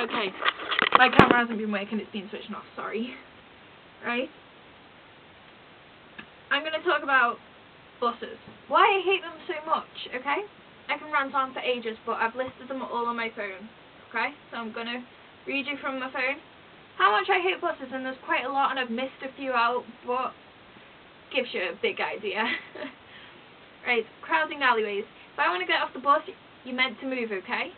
Okay. My camera hasn't been working, it's been switched off, sorry. Right? I'm going to talk about buses. Why I hate them so much, okay? I can rant on for ages, but I've listed them all on my phone. Okay? So I'm going to read you from my phone how much I hate buses, and there's quite a lot, and I've missed a few out, but gives you a big idea. Right, crowding alleyways. If I want to get off the bus, you're meant to move, okay?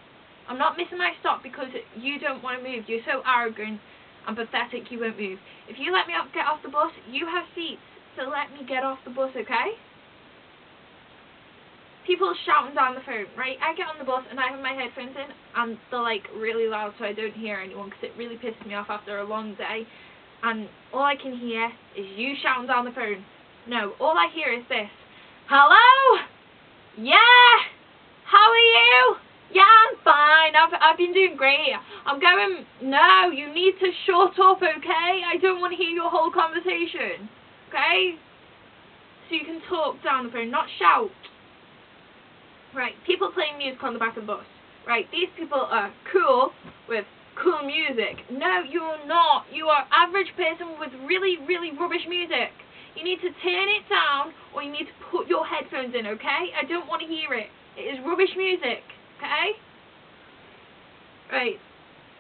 I'm not missing my stop because you don't want to move. You're so arrogant and pathetic you won't move. If you let me get off the bus, you have seats, so let me get off the bus, okay? People shouting down the phone, right? I get on the bus and I have my headphones in and they're like really loud so I don't hear anyone because it really pisses me off after a long day. And all I can hear is you shouting down the phone. No, all I hear is this. Hello? Yeah? How are you? Yeah, I'm fine. I've been doing great. I'm going, no, you need to shut up, okay? I don't want to hear your whole conversation, okay? So you can talk down the phone, not shout. Right, people playing music on the back of the bus. Right, these people are cool with cool music. No, you're not. You are average person with really, really rubbish music. You need to turn it down or you need to put your headphones in, okay? I don't want to hear it. It is rubbish music, okay? Right,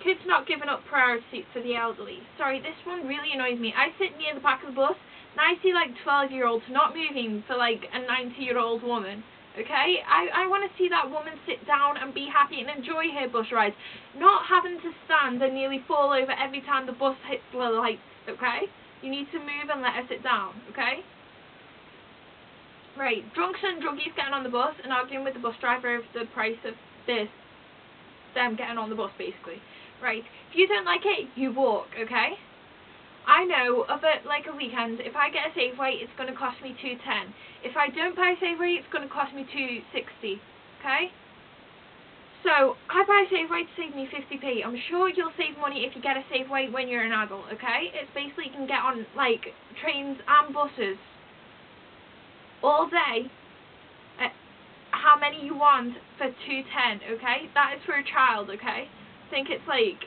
kids not giving up priority for the elderly. Sorry, this one really annoys me. I sit near the back of the bus and I see like 12-year-olds not moving for like a 90-year-old woman. Okay, I want to see that woman sit down and be happy and enjoy her bus ride, not having to stand and nearly fall over every time the bus hits the lights, okay? You need to move and let her sit down, okay? Right, drunks and druggies getting on the bus and arguing with the bus driver over the price of them getting on the bus, basically. Right, if you don't like it, you walk, okay? I know of a weekend, if I get a Safeway, it's going to cost me $2.10. If I don't buy a Safeway, it's going to cost me $2.60. Okay? So, I buy a Safeway to save me 50p. I'm sure you'll save money if you get a Safeway when you're an adult, okay? It's basically you can get on, like, trains and buses all day at how many you want for $2.10, okay? That is for a child, okay? I think it's like,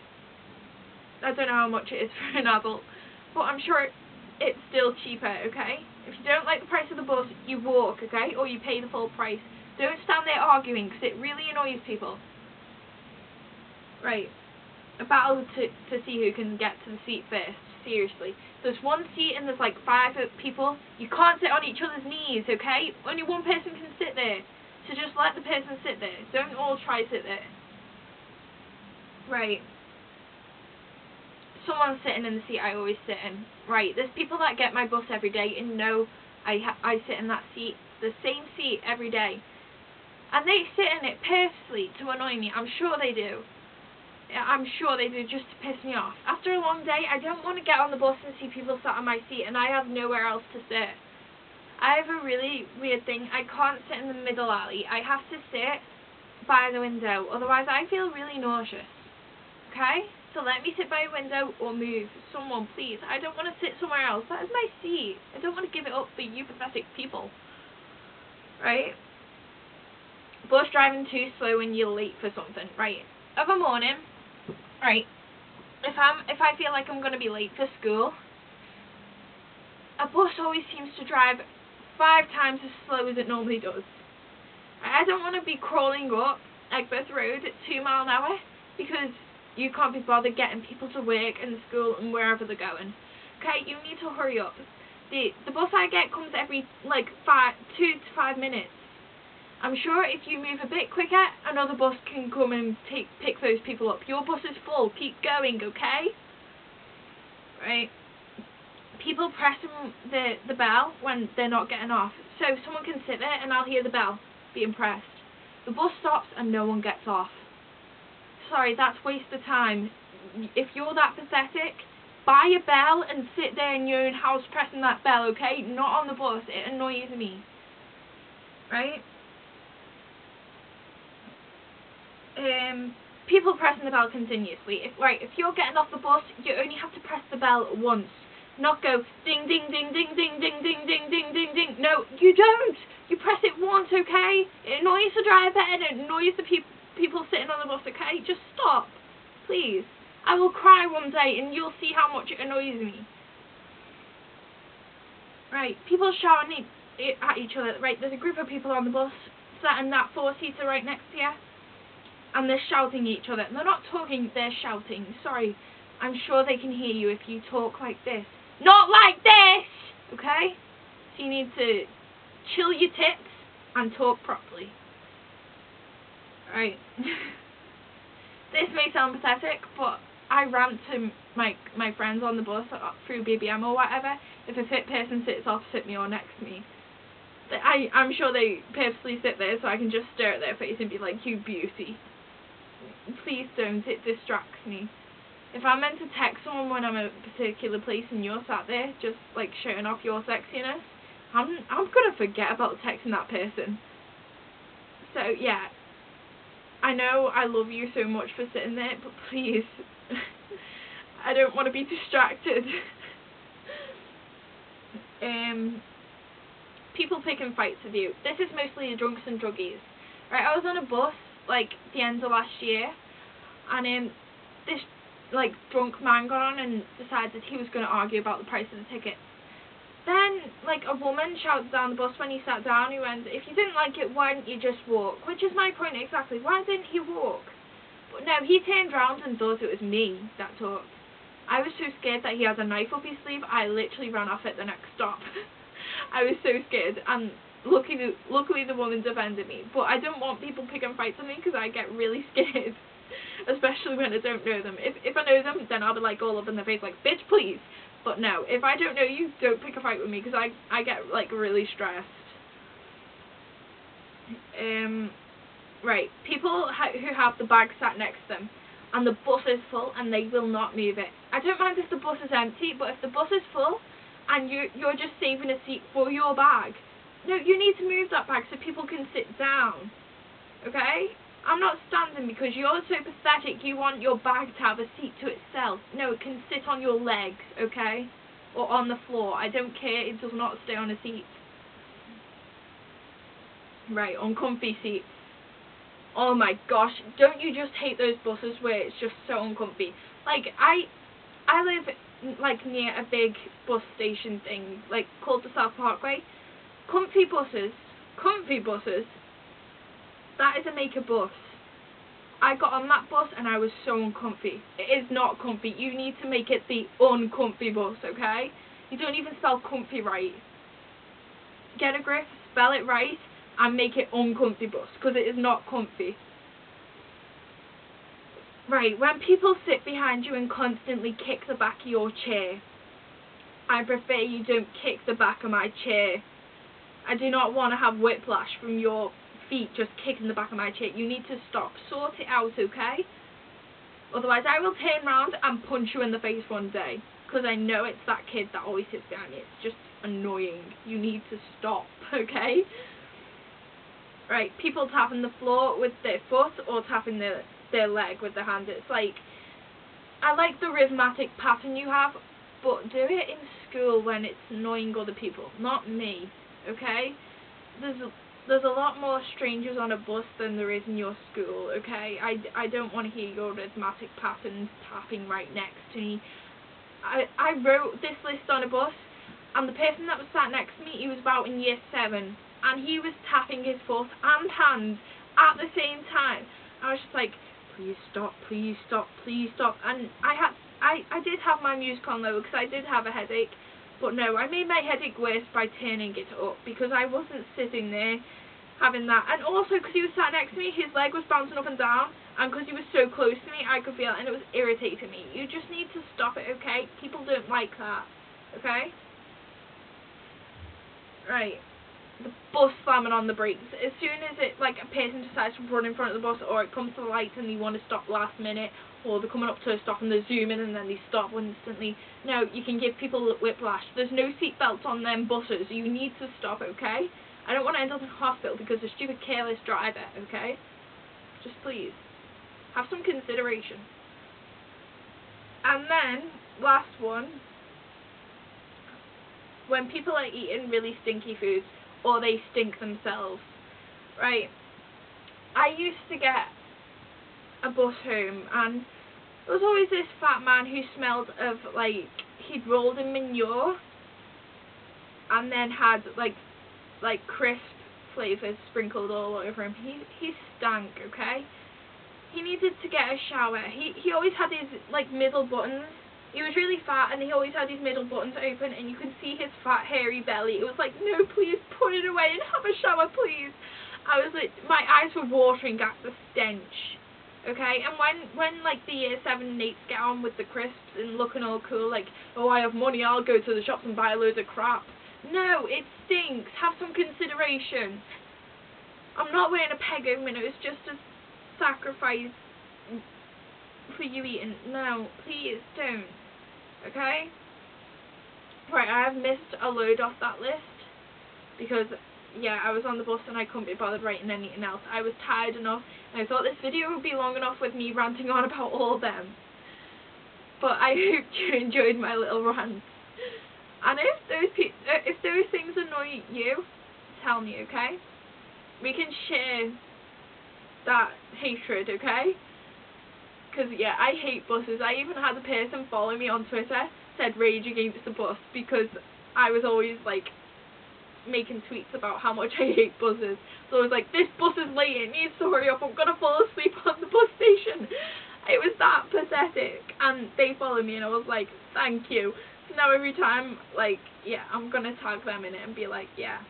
I don't know how much it is for an adult. But I'm sure it's still cheaper, okay? If you don't like the price of the bus, you walk, okay? Or you pay the full price. Don't stand there arguing, because it really annoys people. Right. A battle to see who can get to the seat first. Seriously. There's one seat and there's like 5 people. You can't sit on each other's knees, okay? Only one person can sit there. So just let the person sit there. Don't all try to sit there. Right. Someone's sitting in the seat I always sit in. Right, there's people that get my bus every day and know I sit in that seat, the same seat every day. And they sit in it purposely to annoy me. I'm sure they do. I'm sure they do, just to piss me off. After a long day, I don't want to get on the bus and see people sat on my seat and I have nowhere else to sit. I have a really weird thing. I can't sit in the middle alley. I have to sit by the window, otherwise I feel really nauseous. Okay? So let me sit by a window or move. Someone, please. I don't want to sit somewhere else. That is my seat. I don't want to give it up for you pathetic people. Right? Bus driving too slow when you're late for something. Right? Of a morning, right, if I feel like I'm going to be late for school, a bus always seems to drive 5 times as slow as it normally does. I don't want to be crawling up Egbert Road at 2 miles an hour because you can't be bothered getting people to work and school and wherever they're going. Okay, you need to hurry up. The bus I get comes every like 2 to 5 minutes. I'm sure if you move a bit quicker, another bus can come and pick those people up. Your bus is full. Keep going, okay? Right. People pressing the bell when they're not getting off. So someone can sit there and I'll hear the bell being pressed. The bus stops and no one gets off. Sorry, that's waste of time. If you're that pathetic, buy a bell and sit there in your own house pressing that bell, okay? Not on the bus. It annoys me. Right? People pressing the bell continuously. If you're getting off the bus, you only have to press the bell once. Not go ding ding ding ding ding ding ding ding ding ding ding. No, you don't. You press it once, okay? It annoys the driver and it annoys the people sitting on the bus, okay? Just stop. Please. I will cry one day and you'll see how much it annoys me. Right, people shouting at each other. Right, there's a group of people on the bus sat in that four-seater right next to you, and they're shouting at each other. And they're not talking, they're shouting. Sorry, I'm sure they can hear you if you talk like this. Not like this! Okay? So you need to chill your tits and talk properly. Right. This may sound pathetic, but I rant to my friends on the bus through BBM or whatever if a fit person sits opposite me or next to me. I'm sure they purposely sit there so I can just stare at their face and be like, you beauty. Please don't, it distracts me. If I'm meant to text someone when I'm at a particular place and you're sat there just like showing off your sexiness, I'm gonna forget about texting that person. So yeah, I know I love you so much for sitting there, but please, I don't want to be distracted. People picking fights with you. This is mostly the drunks and druggies. Right, I was on a bus like the end of last year, and this like drunk man got on and decided he was going to argue about the price of the ticket. Then like a woman shouted down the bus when he sat down. He went, "If you didn't like it, why didn't you just walk?" Which is my point exactly. Why didn't he walk? But no, he turned round and thought it was me that talked. I was so scared that he had a knife up his sleeve, I literally ran off at the next stop. I was so scared, and luckily the woman defended me. But I don't want people picking fights with me because I get really scared, especially when I don't know them. If I know them, then I'll be like all up in their face like, bitch, please. But no, if I don't know you, don't pick a fight with me because I get like really stressed. Right, people who have the bag sat next to them and the bus is full and they will not move it. I don't mind if the bus is empty, but if the bus is full and you're just saving a seat for your bag, no, you need to move that bag so people can sit down. Okay? I'm not standing because you're so pathetic you want your bag to have a seat to itself. No, it can sit on your legs, okay? Or on the floor. I don't care, it does not stay on a seat. Right, uncomfy seats. Oh my gosh, don't you just hate those buses where it's just so uncomfy? Like, I live like near a big bus station thing, like called the South Parkway. Comfy buses, that is a Maker bus. I got on that bus and I was so uncomfy. It is not comfy. You need to make it the uncomfy bus, okay? You don't even spell comfy right. Get a grip, spell it right, and make it uncomfy bus, because it is not comfy. Right, when people sit behind you and constantly kick the back of your chair, I prefer you don't kick the back of my chair. I do not want to have whiplash from your feet just kicking the back of my chair. You need to stop. Sort it out, okay? Otherwise I will turn round and punch you in the face one day, because I know it's that kid that always sits behind me. It's just annoying. You need to stop, okay? Right, people tapping the floor with their foot or tapping their leg with their hand. It's like, I like the rhythmic pattern you have, but do it in school when it's annoying other people, not me, okay? There's a lot more strangers on a bus than there is in your school, okay? I don't want to hear your rhythmic patterns tapping right next to me. I wrote this list on a bus, and the person that was sat next to me, he was about in year 7, and he was tapping his foot and hands at the same time. I was just like, please stop, please stop, please stop. And I did have my music on though, because I did have a headache. But no, I made my headache worse by turning it up, because I wasn't sitting there having that. And also, because he was sat next to me, his leg was bouncing up and down, and because he was so close to me, I could feel it, and it was irritating me. You just need to stop it, okay? People don't like that, okay? Right. The bus slamming on the brakes. As soon as it, like, a person decides to run in front of the bus, or it comes to the lights and they want to stop last minute, or they're coming up to a stop and they're zooming and then they stop instantly. No, you can give people whiplash. There's no seat belts on them buses. You need to stop, okay? I don't want to end up in hospital because of a stupid careless driver, okay? Just please. Have some consideration. And then, last one. When people are eating really stinky foods, or they stink themselves. Right, I used to get a bus home, and there was always this fat man who smelled of, like, he'd rolled in manure and then had, like crisp flavours sprinkled all over him. He stank, okay? He needed to get a shower. He always had his, like, middle buttons. He was really fat and he always had his middle buttons open and you could see his fat hairy belly. It was like, no, please put it away and have a shower, please. I was like, my eyes were watering at the stench. Okay, and when like the year 7 and 8s get on with the crisps and looking all cool, like, oh, I have money, I'll go to the shops and buy a load of crap. No, it stinks. Have some consideration. I'm not wearing a peg over my nose just to sacrifice for you eating. No, please don't. Okay? Right, I have missed a load off that list because, yeah, I was on the bus and I couldn't be bothered writing anything else. I was tired enough and I thought this video would be long enough with me ranting on about all of them. But I hope you enjoyed my little rant. And if those things annoy you, tell me, okay? We can share that hatred, okay? Because, yeah, I hate buses. I even had a person follow me on Twitter, said Rage Against the Bus, because I was always, like, making tweets about how much I hate buses. So I was like, this bus is late, it needs to hurry up, I'm gonna fall asleep on the bus station. It was that pathetic. And they followed me and I was like, thank you. So now every time, like, yeah, I'm gonna tag them in it and be like, yeah.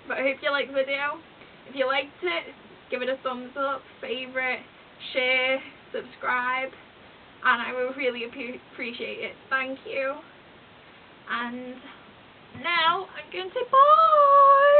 But I hope you liked the video. If you liked it, give it a thumbs up, favourite, share, subscribe, and I will really appreciate it. Thank you. And now I'm going to say bye.